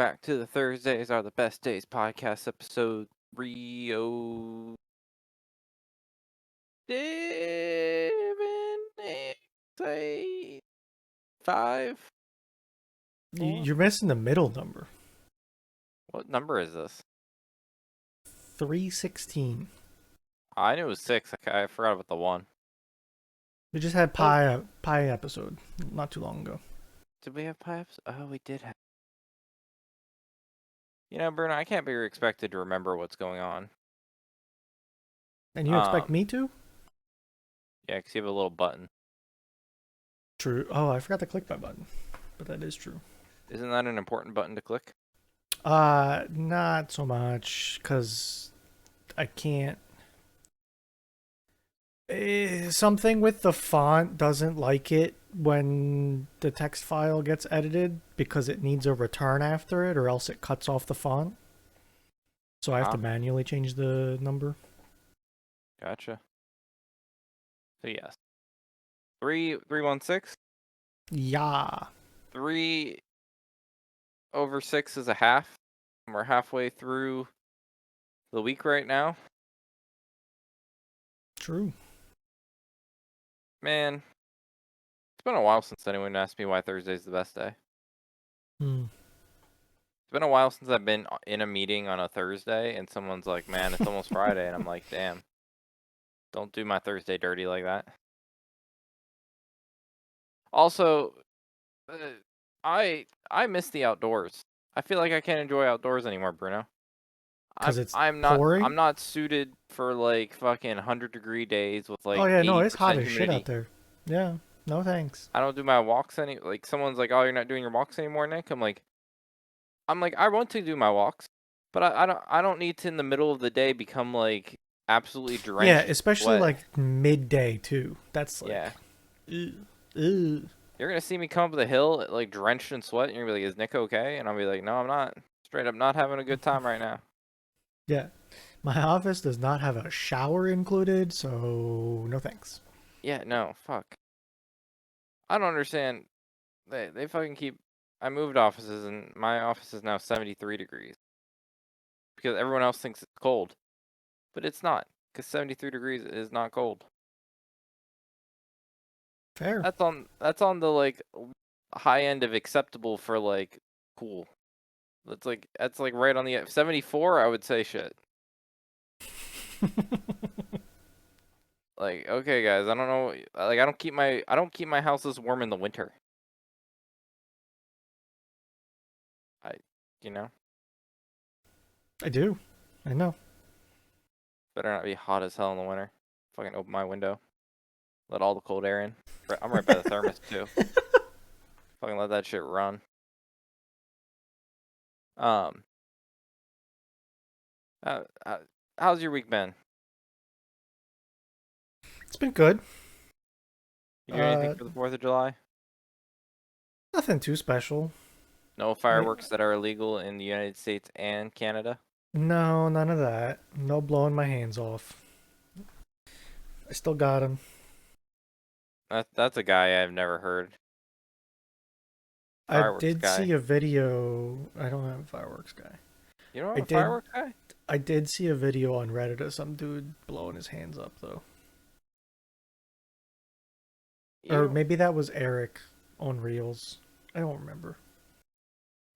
back to the Thursdays Are the Best Days podcast, episode 307, 8, 5. You're missing the middle number. What number is this? 316. I knew it was 6. I forgot about the 1. We just had pie episode not too long ago. Did we have pie episode? Oh, we did have. You know, Bruno, I can't be expected to remember what's going on. And you expect me to? Yeah, because you have a little button. True. Oh, I forgot to click my button. But that is true. Isn't that an important button to click? Not so much, because I can't. Something with the font doesn't like it when the text file gets edited because it needs a return after it, or else it cuts off the font. So I have to manually change the number. Gotcha. So yes. 316? Yeah. 3 over 6 is a half. And we're halfway through the week right now. True. Man, it's been a while since anyone asked me why Thursday's the best day. It's been a while since I've been in a meeting on a Thursday and someone's like, man, it's almost Friday. And I'm like, damn, don't do my Thursday dirty like that. Also, I miss the outdoors. I feel like I can't enjoy outdoors anymore, Bruno. I'm not suited for like fucking 100-degree days with like. Oh yeah, no, it's hot as humidity. shit out there. Yeah, no thanks. I don't do my walks like someone's like, oh, you're not doing your walks anymore, Nick. I'm like, I want to do my walks, but I don't need to in the middle of the day become like absolutely drenched. Yeah, especially like midday too. That's like, yeah. Ew. You're gonna see me come up the hill like drenched in sweat, and you're gonna be like, is Nick okay? And I'll be like, no, I'm not. Straight up, not having a good time right now. Yeah, my office does not have a shower included, so no thanks. Yeah, no, fuck. I don't understand. They fucking keep. I moved offices, and my office is now 73 degrees because everyone else thinks it's cold, but it's not. Because 73 degrees is not cold. Fair. That's on the like high end of acceptable for like cool. That's like right on the 74. I would say shit. Like, okay, guys, I don't know. Like, I don't keep my house this warm in the winter. You know. I do. I know. Better not be hot as hell in the winter. Fucking open my window. Let all the cold air in. I'm right by the thermos too. Fucking let that shit run. How's your week been? It's been good. You do anything for the 4th of July? Nothing too special. No fireworks that are illegal in the United States and Canada? No, none of that. No blowing my hands off. I still got him. That's a guy I've never heard. I did see a video. I don't have a fireworks guy. You don't have a fireworks guy? I did see a video on Reddit of some dude blowing his hands up, though. Or maybe that was Eric on Reels. I don't remember.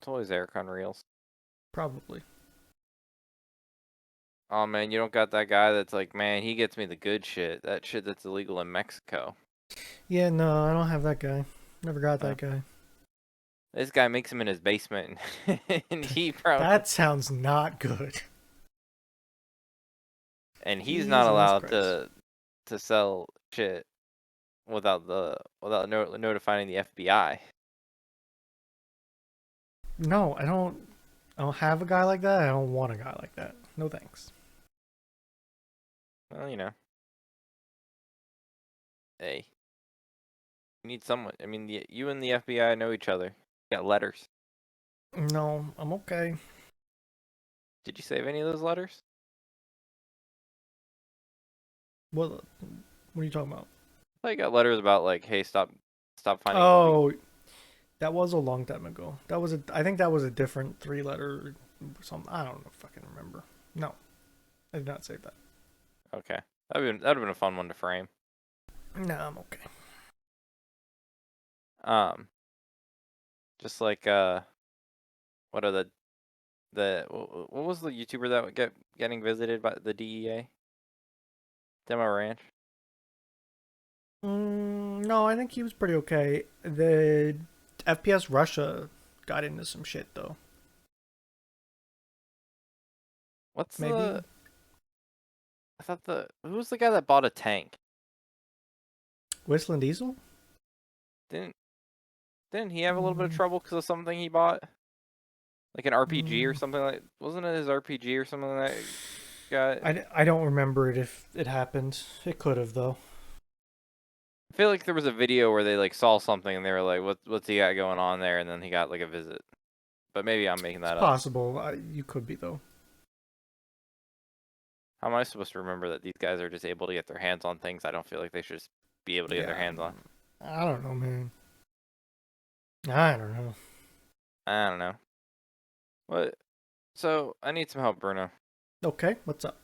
It's always Eric on Reels. Probably. Oh, man, you don't got that guy that's like, man, he gets me the good shit. That shit that's illegal in Mexico. Yeah, no, I don't have that guy. Never got that guy. This guy makes him in his basement, and he probably... That sounds not good. And he's not allowed to sell shit without notifying the FBI. No, I don't have a guy like that. I don't want a guy like that. No thanks. Well, you know. Hey. You need someone. I mean, you and the FBI know each other. You got letters. No, I'm okay. Did you save any of those letters? What are you talking about? I thought you got letters about like, hey, stop finding. Oh, That was a long time ago. I think that was a different three-letter something. I don't know if I can remember. No, I did not say that. Okay, that'd have been a fun one to frame. No, I'm okay. Um, just like what are what was the YouTuber that would getting visited by the DEA? Demo Ranch. No, I think he was pretty okay. The FPS Russia got into some shit though. What's Maybe the? I thought who was the guy that bought a tank? Whistling Diesel. Didn't didn't he have a little bit of Mm, trouble because of something he bought, like an RPG or mm, something like? Wasn't it his RPG or something that got? I don't remember it if it happened. It could have though. I feel like there was a video where they like saw something and they were like, what's he got going on there?" And then he got like a visit. But maybe I'm making It's that up. possible. You could be though. How am I supposed to remember that these guys are just able to get their hands on things I don't feel like they should just be able to get their Yeah, hands on? I don't know, man. I don't know. I don't know. What? So I need some help, Bruno. Okay, what's up?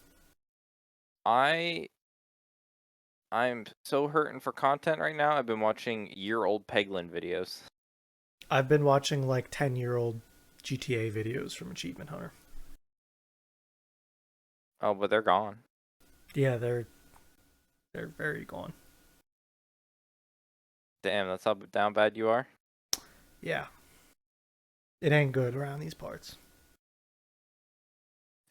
I I'm so hurting for content right now. I've been watching year-old Peglin videos. I've been watching like 10-year-old GTA videos from Achievement Hunter. Oh, but they're gone. Yeah, they're very gone. Damn, that's how down bad you are. Yeah, it ain't good around these parts.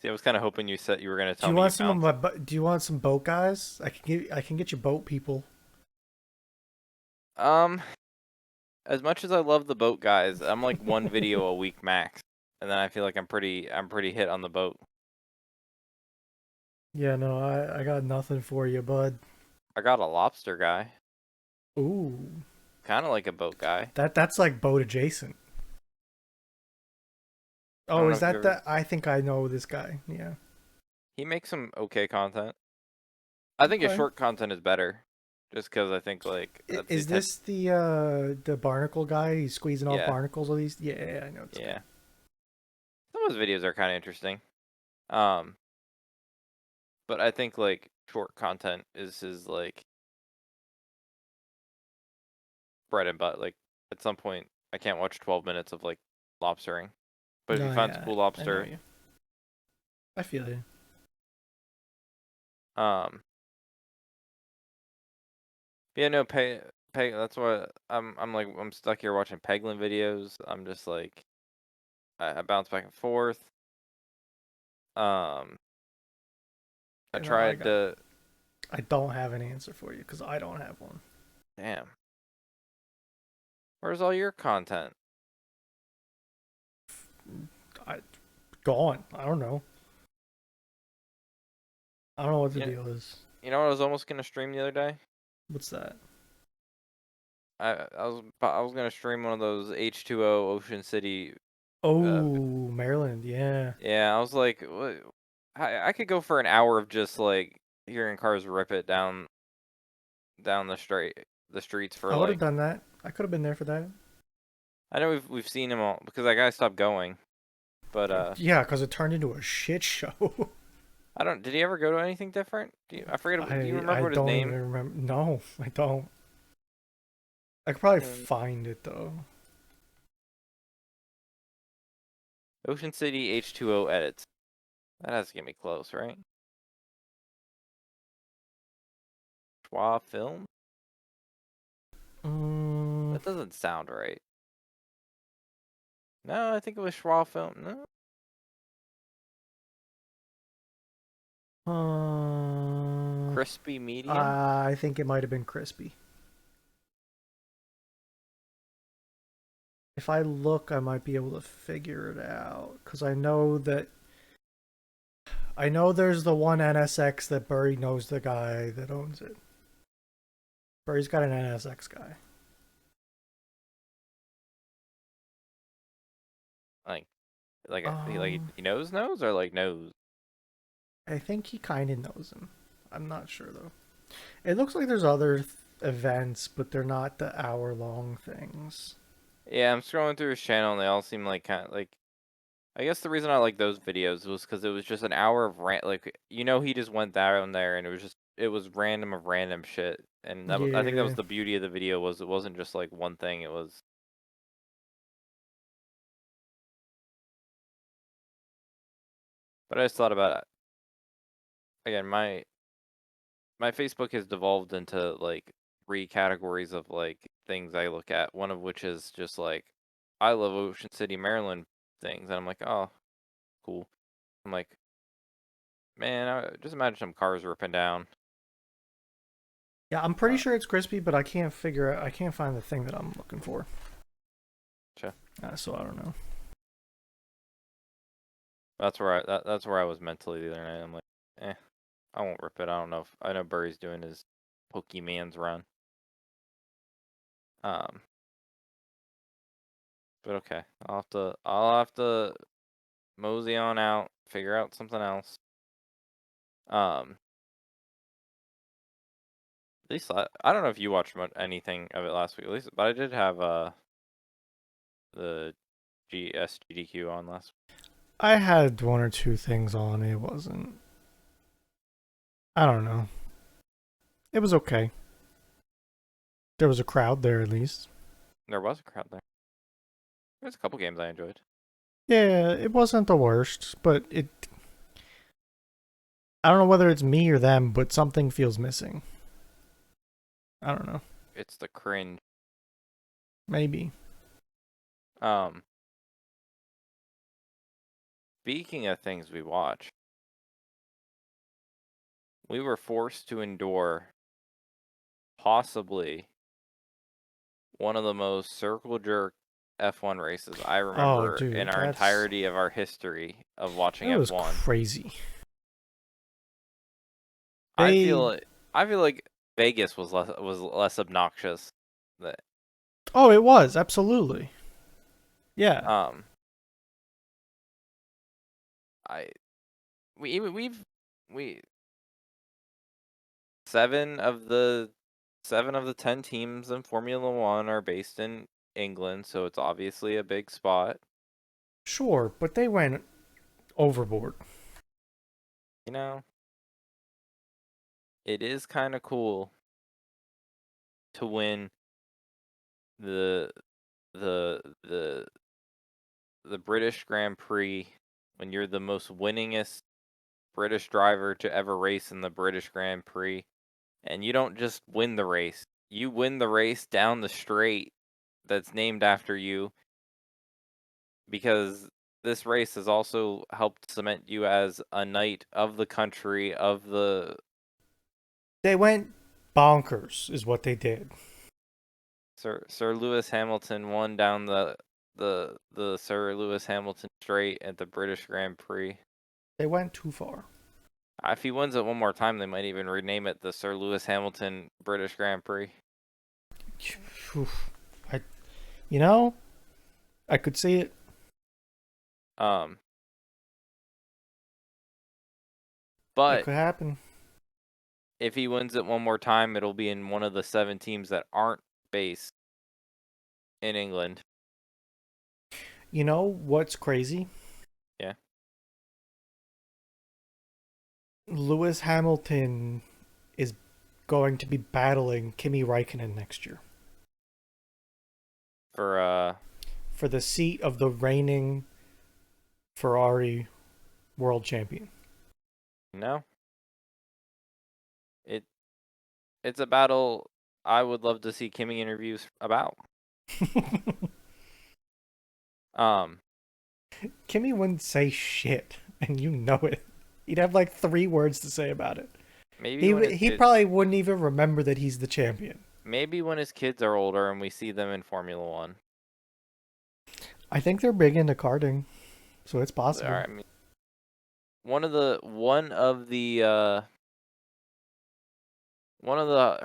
See, I was kind of hoping you were gonna Do tell you me you want some of found. my? Do you want some boat guys? I can get you boat people. Um, as much as I love the boat guys, I'm like one video a week max, and then I feel like I'm pretty hit on the boat. Yeah, no, I got nothing for you, bud. I got a lobster guy, Ooh, kind of like a boat guy. that's like boat adjacent. I don't Oh, know is if you that ever. that? I think I know this guy. Yeah. He makes some okay content. I think his Okay. short content is better, just because I think like that's the Is type. this the barnacle guy? He's squeezing off Yeah, barnacles at least. Yeah, I know this guy. yeah. Some of his videos are kind of interesting. Um, but I think like short content is his like bread and butter. Like at some point, I can't watch 12 minutes of like lobstering. But if he No, finds a yeah, cool I know lobster, you. I feel you. um, yeah, no, peg. That's why I'm like I'm stuck here watching Peglin videos. I'm just like I bounce back and forth. Um, I You know, tried to. I don't have an answer for you because I don't have one. Damn, where's all your content? I gone. I don't know. I don't know what the Yeah, deal is. you know what I was almost gonna stream the other day. What's that? I was gonna stream one of those H2O Ocean City. Oh, Maryland. Yeah. Yeah, I was like, what? I could go for an hour of just like hearing cars rip it down the streets for I would have like. done that. I could have been there for that. I know we've seen him all because that guy stopped going, but Yeah, because it turned into a shit show. I don't. Did he ever go to anything different? I forget. Do you remember I what his don't name? even remember. No, I don't. I could probably Um, find it though. Ocean City H2O edits. That has to get me close, right? Schwa Film. Mm, That doesn't sound right. No, I think it was Schwa Film. No, uh, Crispy Medium. I think it might have been crispy. If I look, I might be able to figure it out because I know there's the one NSX that Burry knows the guy that owns it. Burry's got an NSX guy. Like, like Um, he knows or like knows. I think he kind of knows him. I'm not sure though. It looks like there's other events, but they're not the hour long things. Yeah, I'm scrolling through his channel and they all seem like kind of like. I guess the reason I like those videos was because it was just an hour of rant. Like he just went down there and it was random of random shit. And I think that was Yeah. the beauty of the video was it wasn't just like one thing. It was. But I just thought about it again. My Facebook has devolved into like three categories of like things I look at. One of which is just like I love Ocean City, Maryland things, and I'm like, oh, cool. I'm like, man, just imagine some cars ripping down. Yeah, I'm pretty Uh, sure it's crispy, but I can't find the thing that I'm looking for. Sure. So I don't know. That's where I was mentally the other night. I'm like, eh, I won't rip it. I don't know if I know Burry's doing his Pokemon's run. Um, but okay, I'll have to mosey on out, figure out something else. Um, at least I don't know if you watched anything of it last week, at least, but I did have the GSGDQ on last. I had one or two things on. It wasn't. I don't know. It was okay. There was a crowd there at least. There was a crowd there. There's a couple games I enjoyed. Yeah, it wasn't the worst, but it. I don't know whether it's me or them, but something feels missing. I don't know. It's the cringe. Maybe. Um, Speaking of things we watch, we were forced to endure possibly one of the most circle jerk F1 races I Oh, remember in dude, our entirety of our history of watching that was F1. crazy. I They. feel I feel like Vegas was less obnoxious. That Oh, it was absolutely. Yeah. um I we even we seven of the 10 teams in Formula 1 are based in England, so it's obviously a big spot. Sure, but they went overboard. You know, it is kind of cool to win the the the the British Grand Prix when you're the most winningest British driver to ever race in the British Grand Prix, and you don't just win the race. You win the race down the straight that's named after you because this race has also helped cement you as a knight of the country of the They went bonkers, is what they did. Sir Lewis Hamilton won down the Sir Lewis Hamilton Straight at the British Grand Prix. They went too far. If he wins it one more time, they might even rename it the Sir Lewis Hamilton British Grand Prix. I, you know, I could see it. Um, It but could happen. if he wins it one more time, it'll be in one of the 7 teams that aren't based in England. You know what's crazy? Yeah, Lewis Hamilton is going to be battling Kimi Räikkönen next year for for the seat of the reigning Ferrari world champion. no, it it's a battle I would love to see Kimmy interviews about. Um, Kimi wouldn't say shit, and you know it. He'd have like 3 words to say about it. maybe when his He kids probably wouldn't even remember that he's the champion. maybe when his kids are older and we see them in Formula 1. I think they're big into karting, so it's All possible. right, I mean, one of the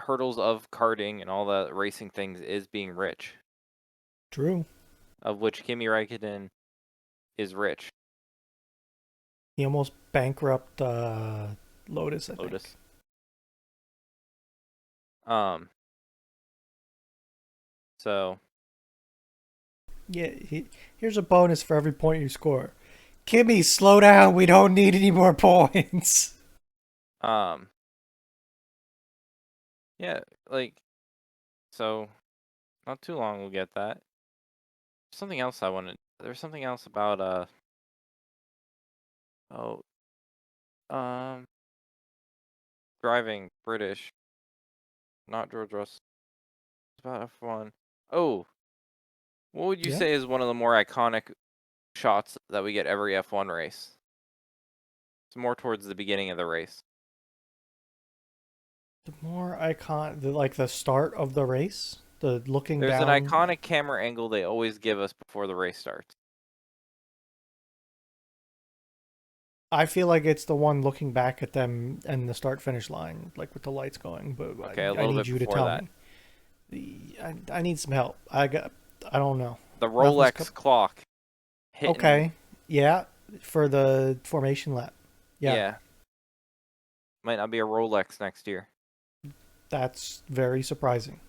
hurdles of karting and all the racing things is being rich, True. of which Kimi Räikkönen is rich. He almost bankrupt Lotus, I think. Lotus. Um, so Yeah, here's a bonus for every point you score. Kimmy, slow down. We don't need any more points. Um, yeah, like so. Not too long we'll get that. Something else I wanted. There's something else about oh um driving British, not George Russell. It's about F1. Oh, what would you Yeah. say is one of the more iconic shots that we get every F1 race? It's more towards the beginning of the race. The more like the start of the race, the looking There's an down. iconic camera angle they always give us before the race starts. I feel like it's the one looking back at them and the start finish line, like with the lights going. But Okay, a I little need bit you to before tell that. me. I need some help. I don't know. The Nothing's Rolex come. clock hitting. Okay. Yeah. For the formation lap. Yeah. Yeah, might not be a Rolex next year. That's very surprising.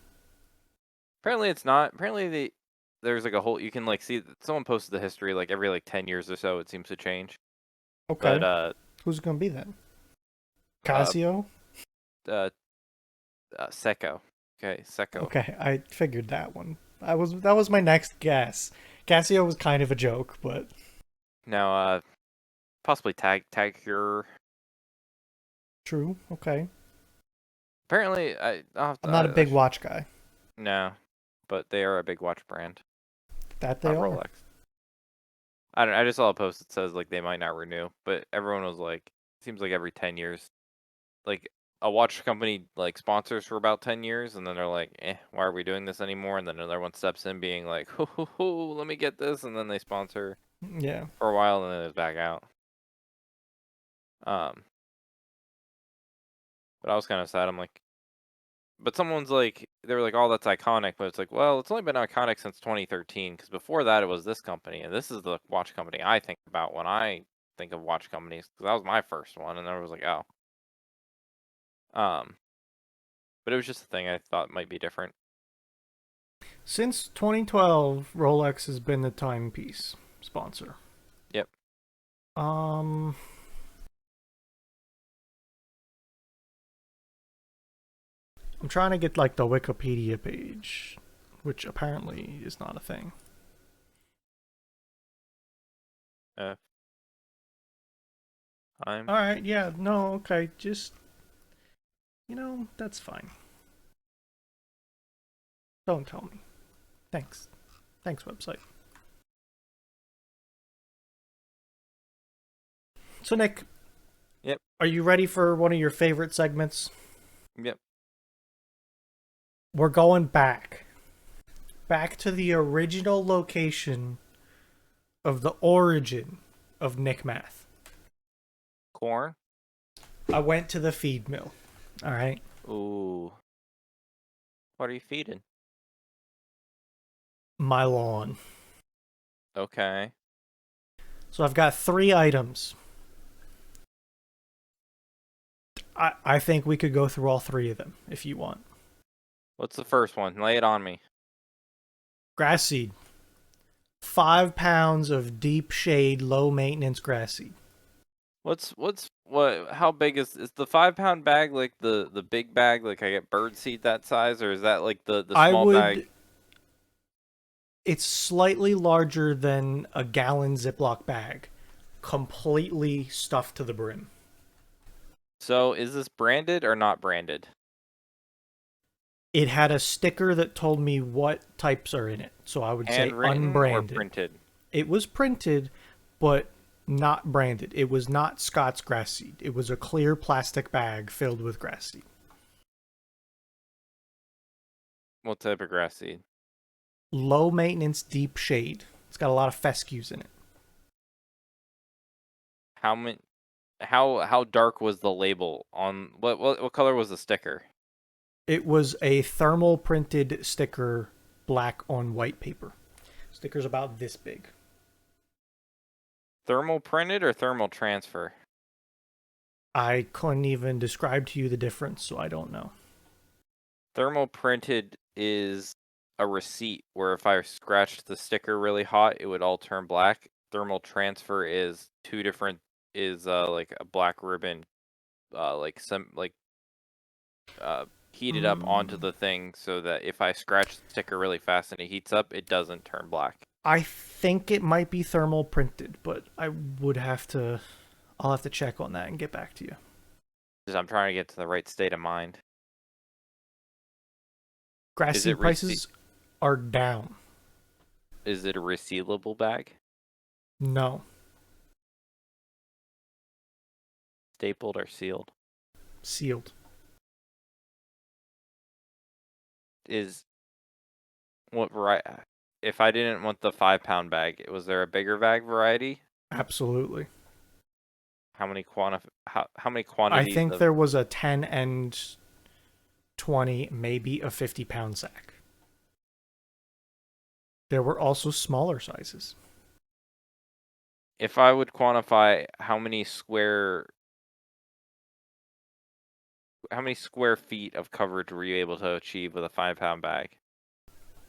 Apparently it's not. Apparently there's like a whole you can like see someone posted the history like every like 10 years or so it seems to change. But Okay. Who's it gonna be then? uh Casio? uh, Seco. Okay, Seco. Okay, I figured that one. That was my next guess. Casio was kind of a joke, but Now possibly Tag Heuer. true. Okay. Apparently I'm not a I big should watch guy. no, but they are a big watch brand, That they not are. Rolex. I don't I just saw a post that says like they might not renew, but everyone was like seems like every 10 years like a watch company like sponsors for about 10 years and then they're like, why are we doing this anymore? And then another one steps in being like, let me get this. And then they sponsor Yeah. for a while and then it's back out. Um, but I was kind of sad. I'm like, but someone's like, they were like, oh, that's iconic. But it's like, well, it's only been iconic since 2013 because before that it was this company. And this is the watch company I think about when I think of watch companies because that was my first one. And I was like, oh. Um, but it was just a thing I thought might be different. Since 2012, Rolex has been the timepiece sponsor. Yep. Um, I'm trying to get like the Wikipedia page, which apparently is not a thing. Uh, I'm All right, yeah, no, okay, just that's fine. Don't tell me. Thanks. Thanks, website. So, Nick, Yep. are you ready for one of your favorite segments? Yep. We're going back to the original location of the origin of Nick Math. Corn. I went to the feed mill. All right. Ooh. What are you feeding? My lawn. Okay. So I've got three items. I think we could go through all three of them if you want. What's the first one? Lay it on me. Grass seed. 5 pounds of deep shade, low maintenance grass seed. What how big is the 5 pound bag like the big bag like I get bird seed that size or is that like the I small bag? would. It's slightly larger than a gallon Ziploc bag, completely stuffed to the brim. So is this branded or not branded? It had a sticker that told me what types are in it, so I would say Handwritten or unbranded. printed? It was printed, but not branded. It was not Scott's grass seed. It was a clear plastic bag filled with grass seed. What type of grass seed? Low maintenance, deep shade. It's got a lot of fescues in it. How many how dark was the label on what color was the sticker? It was a thermal printed sticker, black on white paper. Sticker's about this big. Thermal printed or thermal transfer? I couldn't even describe to you the difference, so I don't know. Thermal printed is a receipt where if I scratched the sticker really hot, it would all turn black. Thermal transfer is two different like a black ribbon, like some like heated up onto Mm, the thing so that if I scratch the sticker really fast and it heats up, it doesn't turn black. I think it might be thermal printed, but I would have to. I'll have to check on that and get back to you. Just I'm trying to get to the right state of mind. Grass Is it seed prices are down. is it a resealable bag? No, Stapled or sealed? sealed. Is what variety? If I didn't want the 5 pound bag, was there a bigger bag variety? Absolutely. How many I quantities think of there was a 10 and 20, maybe a 50-pound sack. There were also smaller sizes. if I would quantify how many square feet of coverage were you able to achieve with a 5 pound bag?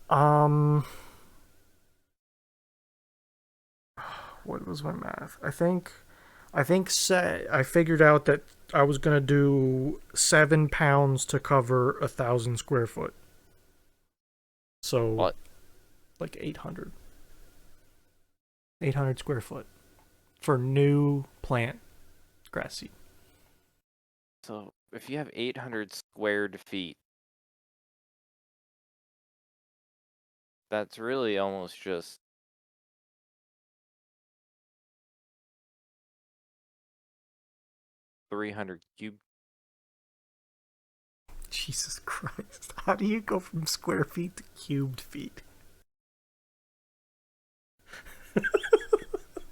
Um, what was my math? I figured out that I was gonna do 7 pounds to cover 1,000 square foot. So What? like 800 square foot for new plant grass seed. So if you have 800 squared feet, that's really almost just 300 cube. Jesus Christ! How do you go from square feet to cubed feet?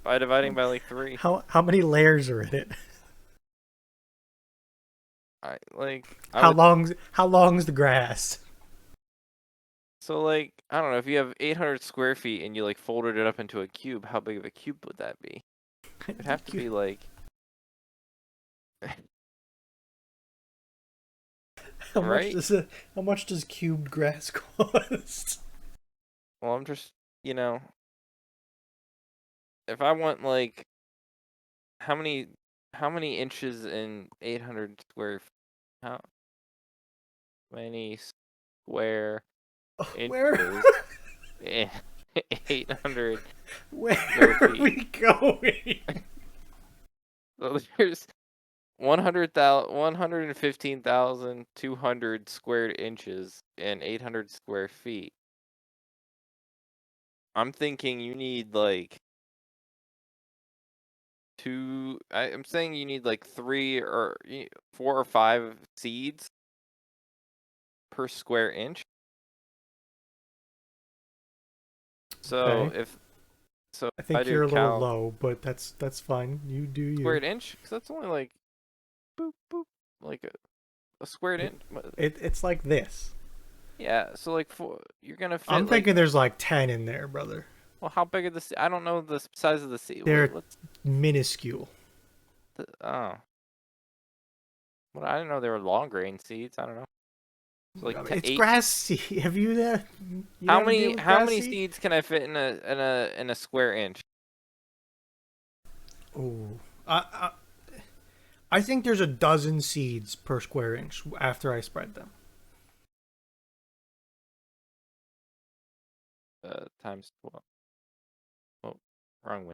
By dividing by like 3. How many layers are in it? I would How long's the grass? so like I don't know if you have 800 square feet and you like folded it up into a cube, how big of a cube would that be? It'd have to be like right? How much does cubed grass cost? Well, I'm just, you know, if I want like how many how many inches in 800 square how many square Where inches in 800 where square are feet? we going? So there's 115,200 square inches and 800 square feet. I'm thinking you need like I'm saying you need like 4 or 5 seeds per square inch. So Okay, if I I think do you're a little cal low, but that's fine. You do you. squared inch, because that's only like boop boop, like a squared It, inch. it's like this. Yeah, so like you're gonna I'm fit like thinking there's like 10 in there, brother. well, how big are I don't know the size of the seed. They're What's minuscule. oh, well, I didn't know they were long grain seeds. I don't know. So like It's eight. grass seed. Have you you never deal with How grass many seed? seeds can I fit in a square inch? Oh, I think there's a dozen seeds per square inch after I spread them. Times 12. Oh, wrong way.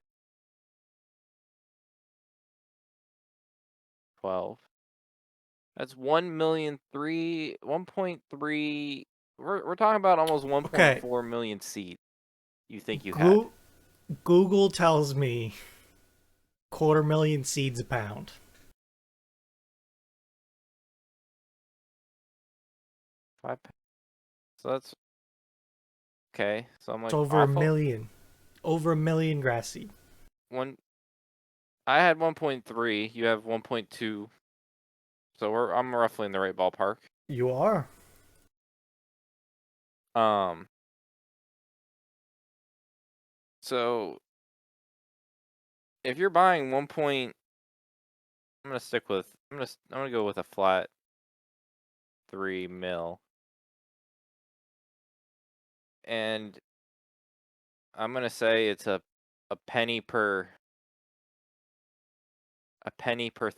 12. That's 1.3. We're talking about almost Okay, 1.4 million seeds. You think you had? Goo- Google tells me 250,000 seeds a pound. Five. So that's okay. So I'm It's like over a off million. Over a million grass seed. one. I had 1.3. You have 1.2. So I'm roughly in the right ballpark. You are. Um. So if you're buying 1. I'm gonna stick with. I'm gonna go with a flat 3 mil. and I'm gonna say it's a penny per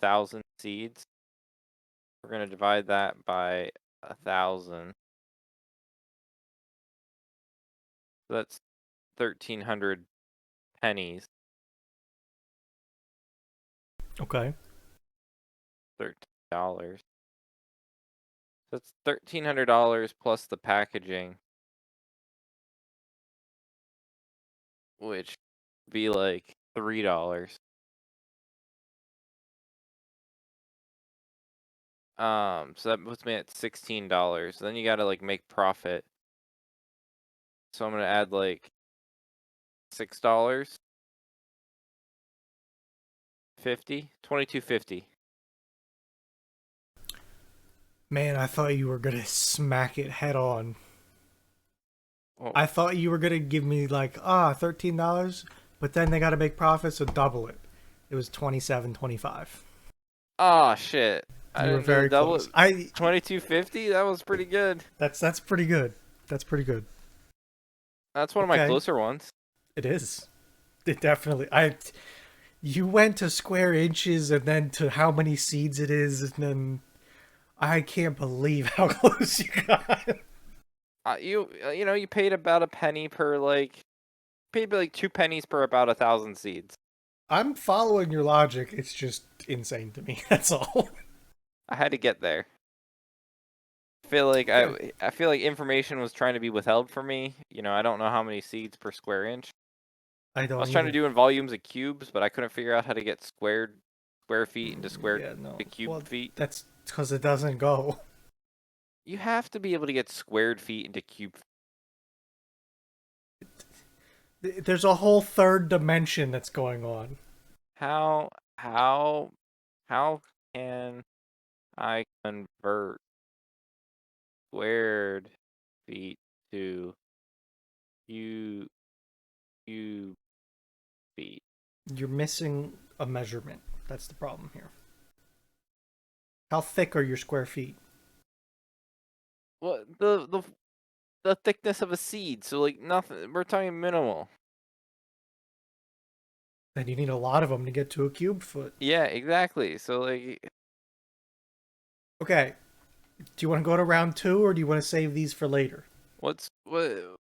thousand seeds. We're gonna divide that by 1,000. So that's 1,300 pennies. Okay. $13. So that's $1,300 plus the packaging, which would be like $3. So that puts me at $16. Then you gotta like make profit. So I'm gonna add like $6. 50, 22.50. Man, I thought you were gonna smack it head on. Well, I thought you were gonna give me like $13, but then they gotta make profits so double it. It was 27.25. oh shit! I You were didn't do the very double. close. I 22.50. That was pretty good. that's pretty good. That's pretty good. That's one of my Okay, closer ones. it is. It definitely. I You went to square inches and then to how many seeds it is, and then I can't believe how close you got. You paid about a penny per paid like 2 pennies per about 1,000 seeds. I'm following your logic. It's just insane to me. That's all. I had to get there. Feel like Okay. I feel like information was trying to be withheld from me. I don't know how many seeds per square inch. I I don't was trying to either. do in volumes of cubes, but I couldn't figure out how to get square feet into square Yeah, no. to cube Well, feet. that's because it doesn't go. You have to be able to get squared feet into cube. There's a whole third dimension that's going on. How how how can I convert squared feet to cube cube feet? You're missing a measurement. That's the problem here. How thick are your square feet? What the thickness of a seed? So like nothing. We're talking minimal. Then you need a lot of them to get to a cube foot. Yeah, exactly. So like, Okay. Do you want to go to round two, or do you want to save these for later? what's what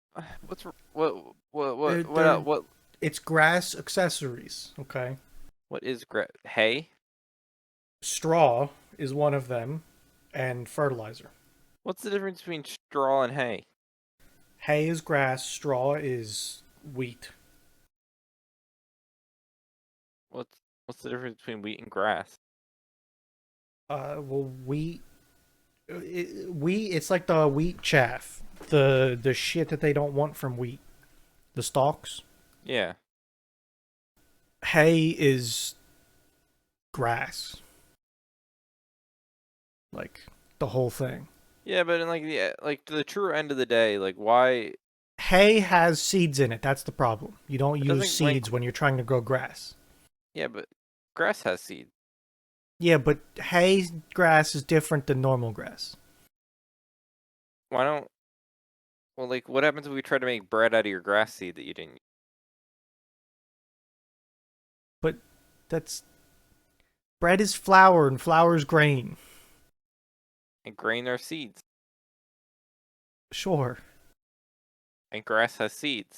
what's what what They're, what what they're, what it's grass accessories, okay? what is hay? Straw is one of them, and fertilizer. What's the difference between straw and hay? Hay is grass, straw is wheat. What's the difference between wheat and grass? Well, wheat, it's like the wheat chaff, the shit that they don't want from wheat, the stalks. Yeah. Hay is grass, like the whole thing. Yeah, but in like to the true end of the day, like why Hay has seeds in it. That's the problem. You don't it use doesn't like seeds when you're trying to grow grass. yeah, but grass has seed. Yeah, but hay grass is different than normal grass. Why don't well like what happens if we try to make bread out of your grass seed that you didn't use? But that's bread is flour and flour is grain. And grain are seeds. Sure, And grass has seeds.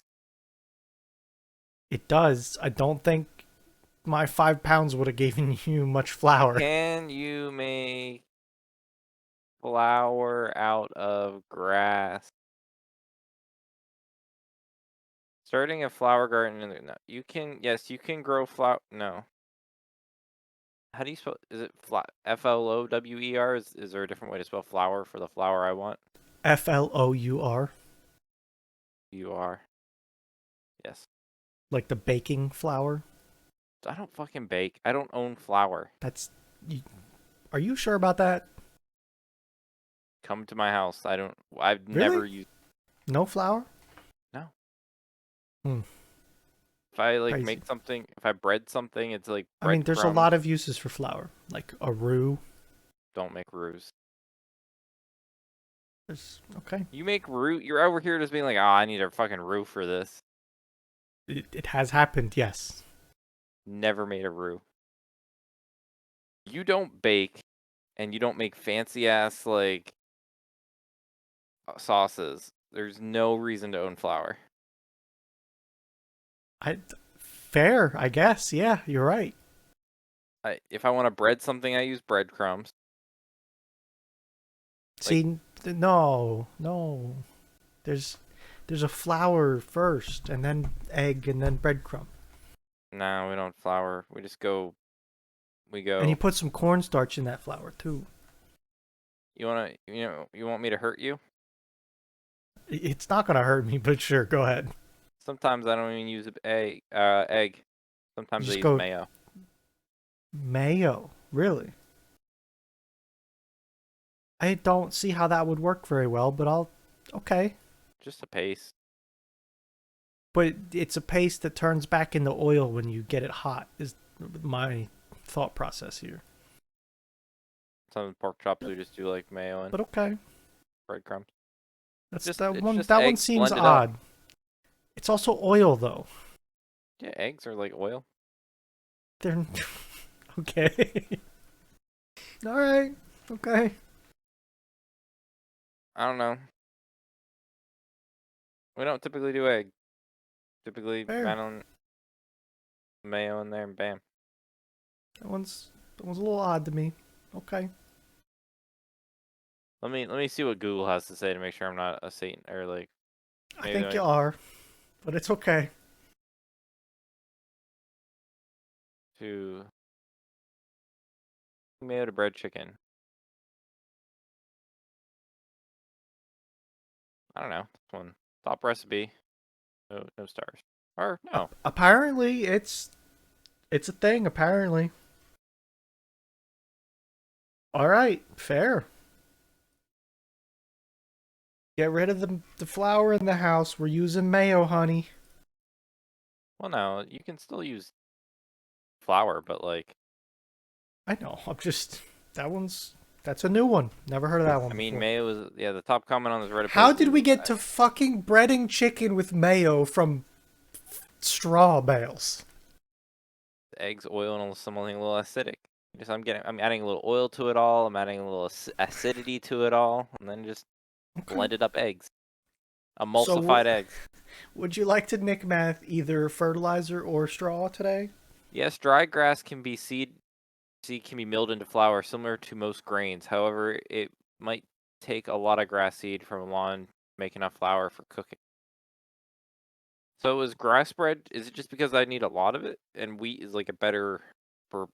it does. I don't think my 5 pounds would have given you much flour. Can you make flour out of grass? Starting a flower garden no, yes, you can grow flower no. How do you spell is it Flower? Is there a different way to spell flower for the flower I want? Flour, You are. Yes. like the baking flour. I don't fucking bake. I don't own flour. That's. You, are you sure about that? Come to my house. I've never Really? used No flour? no. Hmm. If I like Crazy. make something, if I bread something, it's like I mean, there's a breadcrumbs. lot of uses for flour, like a roux. Don't make roux. Okay. You make roux. You're over here just being like, oh, I need a fucking roux for this. It has happened, yes. Never made a roux. You don't bake, and you don't make fancy ass like sauces. There's no reason to own flour. I fair, I guess. Yeah, you're right. If I want to bread something, I use breadcrumbs. Like, See, no, no. There's there's a flour first, and then egg, and then breadcrumb. no, we don't flour. We just go. We And you go. put some cornstarch in that flour too. You want me to hurt you? It's not gonna hurt me, but sure, go ahead. Sometimes I don't even use egg. You Sometimes I just use go mayo. mayo. Really? I don't see how that would work very well, but I'll. Okay. Just a paste. But it's a paste that turns back into oil when you get it hot, is my thought process here. Some pork chops we just do like mayo and But okay. breadcrumbs. That's Just that it's one just that one eggs seems blended up. odd. It's also oil though. Yeah, eggs are like oil. They're okay. All right. Okay. I don't know. We don't typically do egg. Typically, Fair. add on mayo in there and bam. That one's a little odd to me. Okay. Let me see what Google has to say to make sure I'm not a Satan or like I maybe think you like are, but it's okay. to mayo to bread chicken. I don't know. This one top recipe. No stars. Or no. Apparently, it's a thing. Apparently. All right. Fair. Get rid of the flour in the house. We're using mayo, honey. Well, no. You can still use flour, but like I know. I'm just that's a new one. Never heard of that I one mean, before. mayo is the top comment on this Reddit How post did is we get to fucking breading chicken with mayo from straw bales? eggs, oil, and something a little acidic. Just I'm adding a little oil to it all. I'm adding a little acidity to it all, and then just Okay. blended up eggs, So, emulsified eggs. would you like to nick math either fertilizer or straw today? Yes, dry grass can be seed can be milled into flour, similar to most grains. However, it might take a lot of grass seed from a lawn to make enough flour for cooking. So is grass bread? Is it just because I need a lot of it, and wheat is like a better for?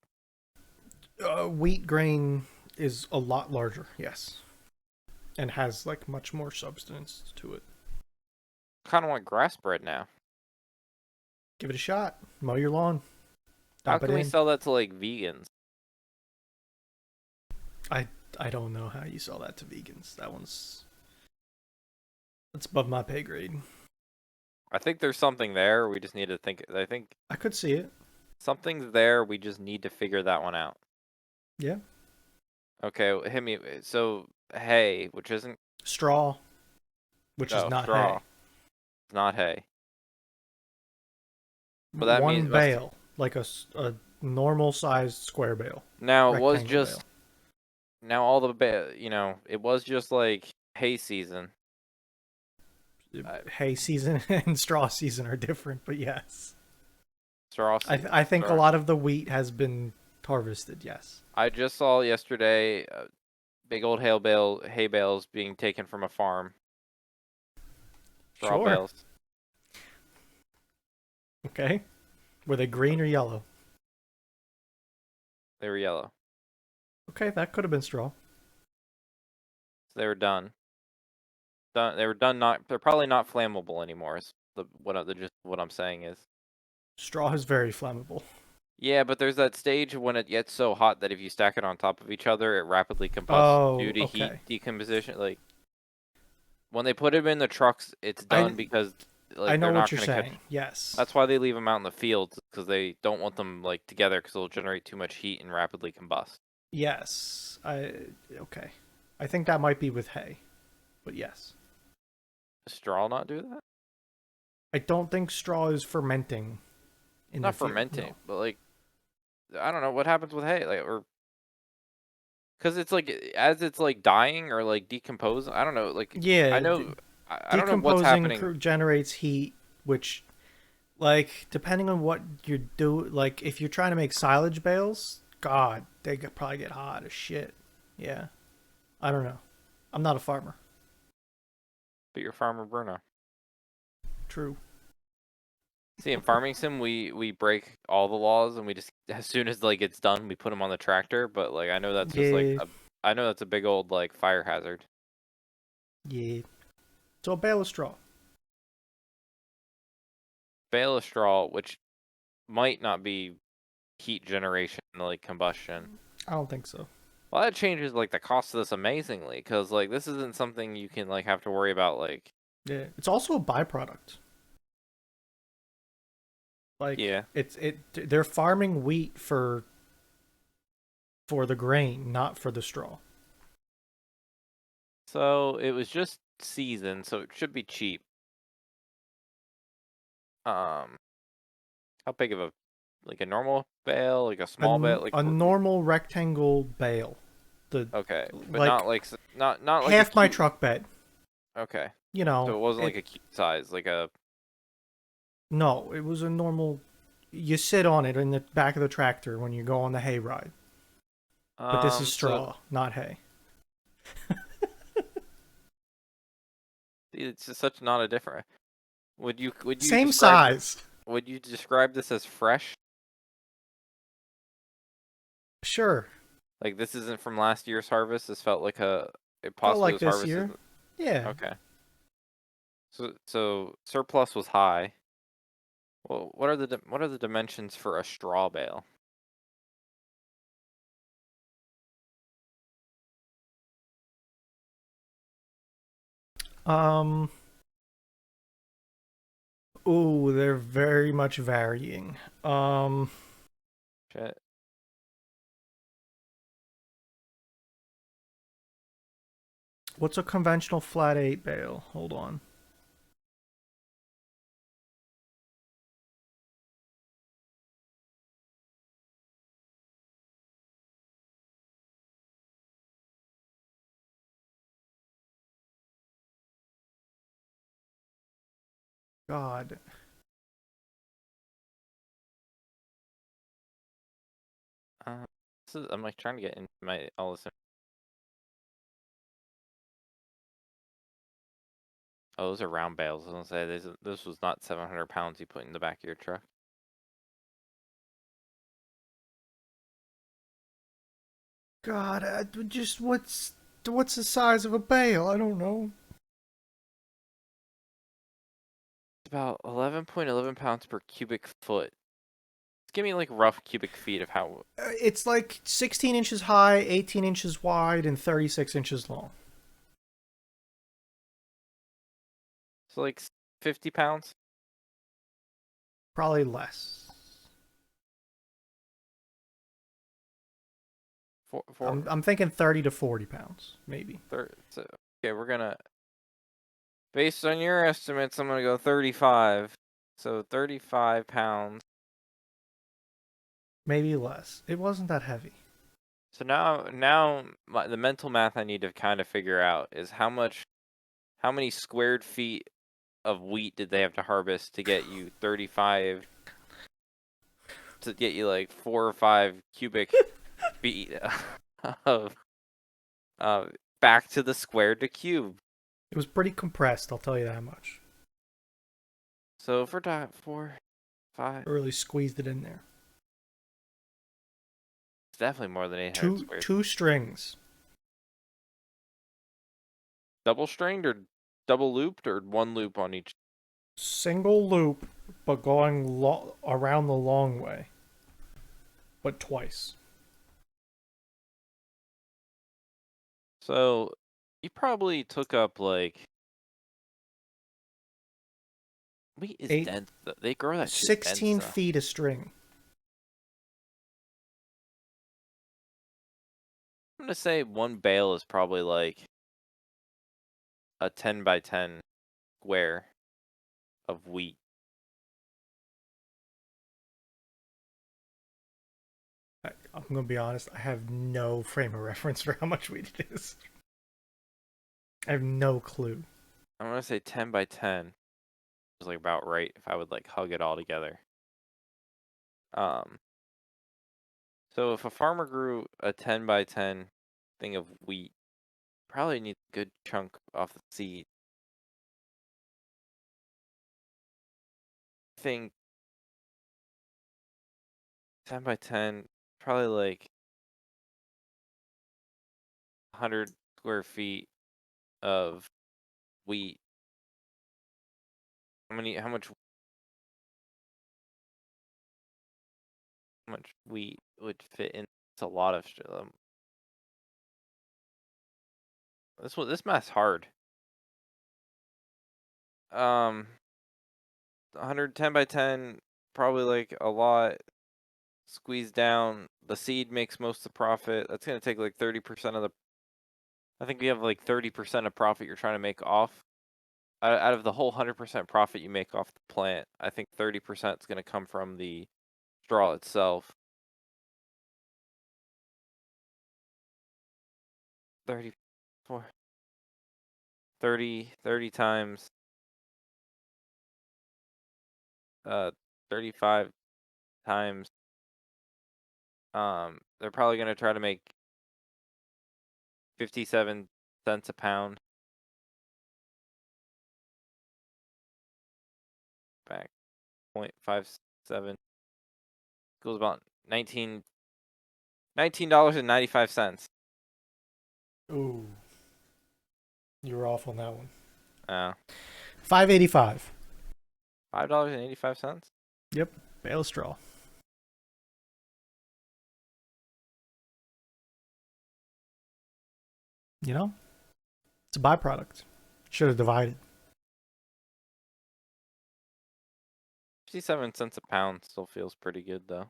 Wheat grain is a lot larger, yes, and has like much more substance to it. Kind of want grass bread now. Give it a shot. Mow your lawn. How Dump it can we in. sell that to like vegans? I I don't know how you sell that to vegans. That's above my pay grade. I think there's something there. We just need to think. I think I could see it. something's there. We just need to figure that one out. Yeah. Okay, hit me. So hay, which isn't Straw, which is not straw, hay. it's not hay. But that means One it must. bale, like a normal sized square bale, Now it was rectangle bale. just now all the it was just like hay season. Uh, Hay season and straw season are different, but yes. straw. I think a Sorry. lot of the wheat has been harvested, yes. I just saw yesterday big old hay bales being taken from a farm. Straw Sure. bales. Okay. Were they green or yellow? They were yellow. Okay, that could have been straw. So they were done. They were done. Not. They're probably not flammable anymore. Is just what I'm saying is. Straw is very flammable. Yeah, but there's that stage when it gets so hot that if you stack it on top of each other, it rapidly combusts due Oh, to heat okay. decomposition. Like when they put them in the trucks, it's I done because I like know they're what not you're going to catch. saying. Yes. That's why they leave them out in the fields because they don't want them like together because they'll generate too much heat and rapidly combust. Yes. Okay. I think that might be with hay. but yes. Does straw not do that? I don't think straw is fermenting in the Not field. fermenting, No. but like I don't know what happens with hay, like or because it's like as it's like dying or like decomposing. I don't know. Like I Yeah, know I don't know what's decomposing happening. generates heat, which, like, depending on what you do, like, if you're trying to make silage bales, God, they could probably get hot as shit. Yeah, I don't know. I'm not a farmer. But you're Farmer Bruno. True. See, in farming sim, we break all the laws, and we just as soon as like it's done, we put them on the tractor. But like I know that's just like Yeah, I know that's a big old like fire hazard. yeah. So a bale of straw. Bale of straw, which might not be heat generation, like combustion. I don't think so. Well, that changes like the cost of this amazingly, because like this isn't something you can like have to worry about. Like Yeah, it's also a byproduct. Like yeah, they're farming wheat for the grain, not for the straw. so it was just seasoned, so it should be cheap. Um, how big of a like a normal bale, like a small bale, like A normal rectangle bale. The okay, but not like like not like a half my cute. truck bed. Okay, You so know, it wasn't like it a cute size, like a no, it was a normal. You sit on it in the back of the tractor when you go on the hay ride. But this is so straw, not hay. it's just such not a different. Would you Same describe size. would you describe this as fresh? Sure. Like this isn't from last year's harvest. This felt like it Felt possibly like was this harvested. year. Yeah. Okay. So surplus was high. Well, what are the dimensions for a straw bale? Um. Ooh, they're very much varying. Um. Shit. What's a conventional flat eight bale? Hold on. God. Uh, I'm like trying to get into my all this. Oh, those are round bales. I was gonna say this was not 700 pounds you put in the back of your truck. God, just what's the size of a bale? I don't know. It's about 11.11 pounds per cubic foot. Give me like rough cubic feet of how. It's like 16 inches high, 18 inches wide, and 36 inches long. So like 50 pounds. Probably less. I'm thinking 30 to 40 pounds, maybe. So, okay, we're gonna based on your estimates, I'm gonna go 35. So 35 pounds. Maybe less. It wasn't that heavy. So now the mental math I need to kind of figure out is how many squared feet of wheat did they have to harvest to get you 35 to get you like 4 or 5 cubic feet of uh back to the square to cube. It was pretty compressed, I'll tell you that much. So if we're talking 4, 5, I really squeezed it in there. it's definitely more than 800 Two squared. two strings. Double stringed or double looped or one loop on each. Single loop, but going around the long way. But twice. So you probably took up like wheat is Eight, dense. They grow that shit dense 16 though. feet a string. I'm gonna say one bale is probably like a 10 by 10 square of wheat? I'm gonna be honest. I have no frame of reference for how much wheat it is. I have no clue. I'm gonna say 10 by 10 is like about right if I would like hug it all together. Um, so if a farmer grew a 10 by 10 thing of wheat, probably needs a good chunk off the seed. I think 10 by 10, probably like 100 square feet of wheat. How much wheat would fit in? It's a lot of this math's hard. 110 by 10, probably like a lot squeezed down. The seed makes most of the profit. That's gonna take like 30% of the. I think you have like 30% of profit you're trying to make off out of the whole 100% profit you make off the plant. I think 30% is gonna come from the straw itself. 34, 30 times 35 times. They're probably gonna try to make 57 cents a pound back. 0.57 equals about $19.95. Ooh, you were off on that one. Uh, $5.85. $5.85. Yep, bale of straw. You know, it's a byproduct. Should have divided. 57 cents a pound still feels pretty good though.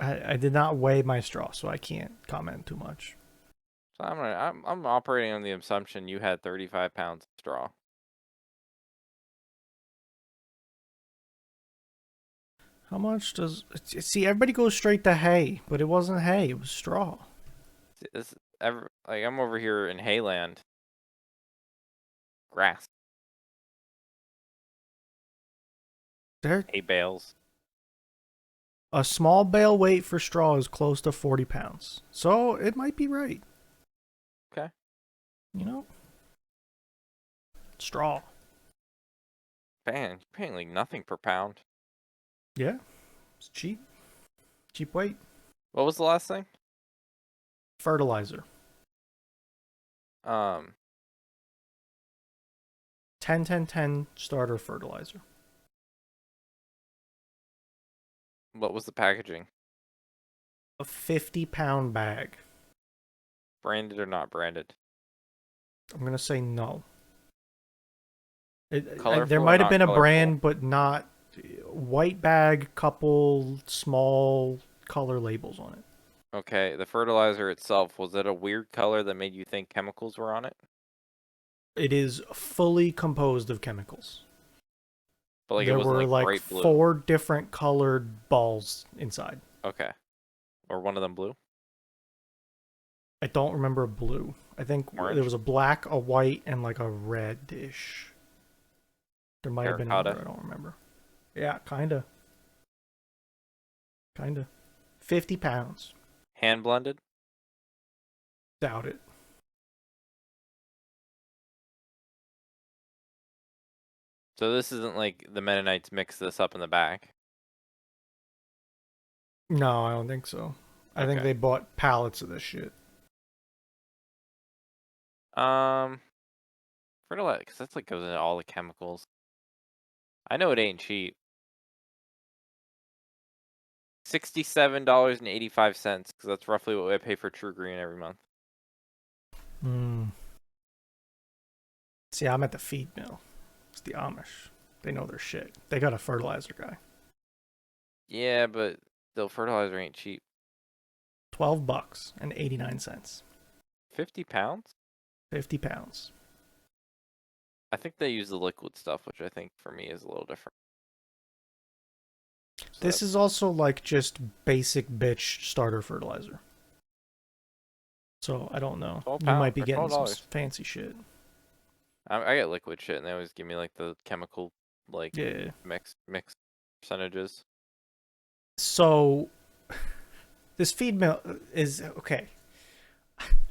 I did not weigh my straw, so I can't comment too much. So I'm operating on the assumption you had 35 pounds of straw. How much does see? Everybody goes straight to hay, but it wasn't hay; it was straw. Like I'm over here in Hayland. Grass. There, Hay bales. a small bale weight for straw is close to 40 pounds, so it might be right. Okay. You know, straw. Man, you're paying like nothing per pound. Yeah, it's cheap. Cheap weight. What was the last thing? Fertilizer. Um, 10-10-10 starter fertilizer. what was the packaging? A 50-pound bag. Branded or not branded? I'm gonna say no. There Colorful or might have not been a colorful? brand, but not white bag. Couple small color labels on it. Okay, the fertilizer itself, was it a weird color that made you think chemicals were on it? It is fully composed of chemicals. But like it There wasn't were like like bright blue. 4 different colored balls inside. Okay. Or one of them blue? I don't remember blue. I think there Orange? was a black, a white, and like a reddish. There might have been Terracotta? another. I don't remember. Yeah, kinda. Kinda. 50 pounds. Hand blended? Doubt it. So this isn't like the Mennonites mix this up in the back. No, I don't think so. I think Okay. they bought pallets of this shit. Um, fertilizer, because that's like goes into all the chemicals. I know it ain't cheap. $67.85, because that's roughly what I pay for True Green every month. Hmm. See, I'm at the feed mill. It's the Amish. They know their shit. They got a fertilizer guy. Yeah, but the fertilizer ain't cheap. $12 and 89 cents. £50? 50 pounds. I think they use the liquid stuff, which I think for me is a little different. So This is also like just basic bitch starter fertilizer. So I don't know. 12 You might pounds be or getting some $12. fancy shit. I get liquid shit, and they always give me like the chemical, like Yeah. mix percentages. So this feed mill is okay.